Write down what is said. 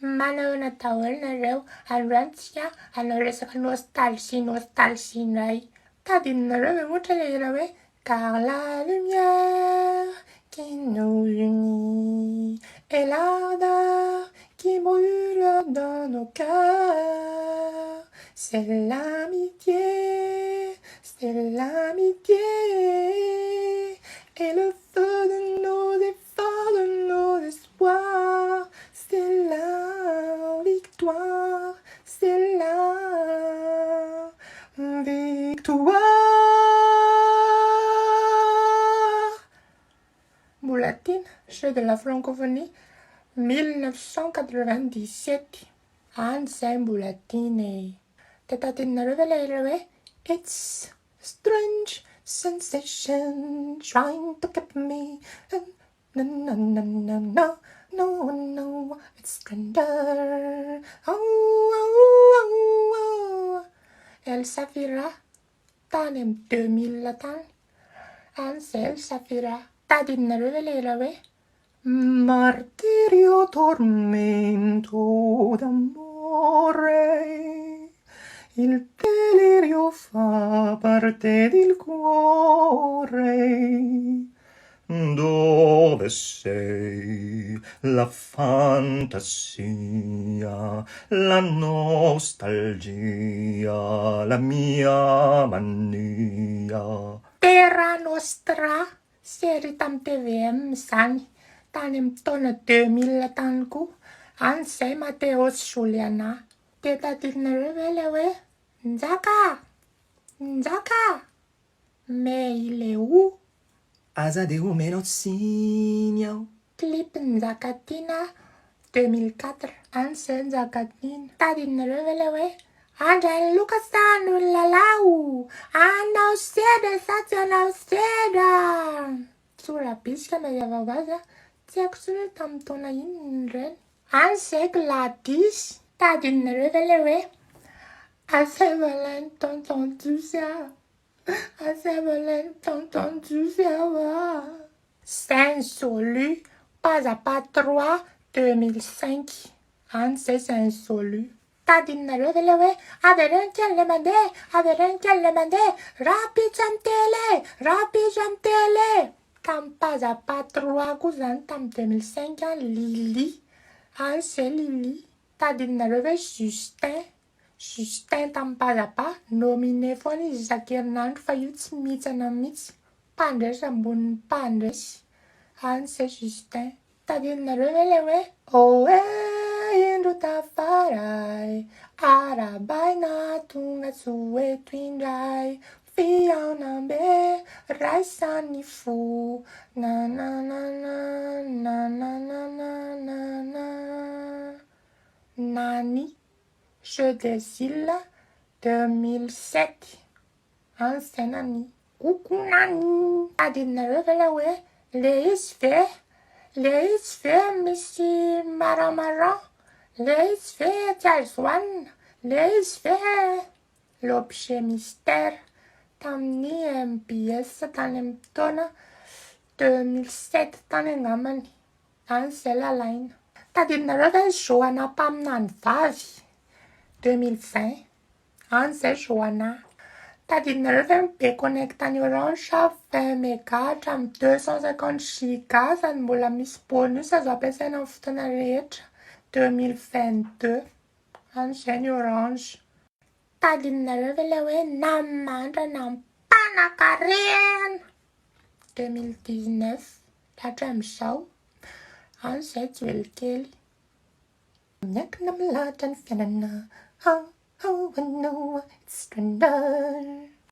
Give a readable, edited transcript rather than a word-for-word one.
Manana taolnareo androantsika hanao resaka nostalgie indray. Tadidinareo ve ohatra ilay hira hoe car la lumière qui nous unit et l'ardeur qui brûle dans nos cœurs, c'est l'amitié et le feu de nos efforts, de nos espoirs, c'est la victoire, c'est la victoire. Boulatine, chef de la francophonie, 1997. Anselm Boulatine. Tadidinareo ve ilay hira hoe it's strange sensation trying to keep me. No, it's stranger. El Safira, tanem 2000 tan. Ansel Safira, tadidinareo ve ilay hira hoe martirio tormento d'amore. Il delirio fa parte del cuore. Dove sei la fantasia, la nostalgia, la mia mania. Terra Nostra, série tam TVM zany, tany amin'ny taona 2000 tany koa. An'izay Mateos Juliana. De tadidinareo ve ilay hoe Nzaka, mais il est où? Aza de omenao tsiny aho. Clip Nzakatina 2004. An'izay Nzakatina. Tadidinareo ve ilay hoe andray loka sa n'olona lao, anao seda sa tsy anao seda? Sorabisika mazava ho azy a, tsy haiko tsony hoe tamin'ny taona inona ireny. An'izay Gladys. Tadidinareo ve ilay hoe à Saint-Valin, t'entends-tu ça? À Saint-Valin, t'entends-tu ça? Saint-Solu, pas à pas 3, 2005. An'izay Saint-Solu. Tadidinareo ve ilay hoe avereny kely le mandeha, rapiditra amin'ny télé. Tamin'ny pas à pas 3 koa zany tamin'ny 2005 a, Lily. An'izay Lily. Tadidinareo ve Justin tamin'ny pas à pas, nominé foana izy isan-kerinandro fa io tsy mitsana mihitsy. Mpandresy ambonin'ny mpandresy. An'izay Justin. Tadidinareo ve ilay hoe oe indro tafaray, arabaina tonga tsy eto indray, fiaonam-be raisany fo, Nani, jeu des îles 2007. An'izay Nani. Coucou Nani. Tadidinareo ve ilay hoe le izy ve misy maran, le izy ve tsy azo hohanina, le izy ve l'objet mystère. Tamin'ny MBS tany amin'ny taona 2007 tany angambany. An'izay Lalaina. Tadidinareo ve Joana mpaminany vavy 2020. An'izay Joana. Tadidinareo ve mibe connecta ny Orange 20 méga hatramin'ny 250 giga sady mbola misy bonus azo ampiasaina amin'ny fotoana rehetra 2022. An'izay ny Orange. Tadidinareo ve ilay hoe namandrana nampanan-karena 2019 hatramin'izao. An'izay Joelykely. Miankina milahatra ny fiainana, oh no, it's stranger.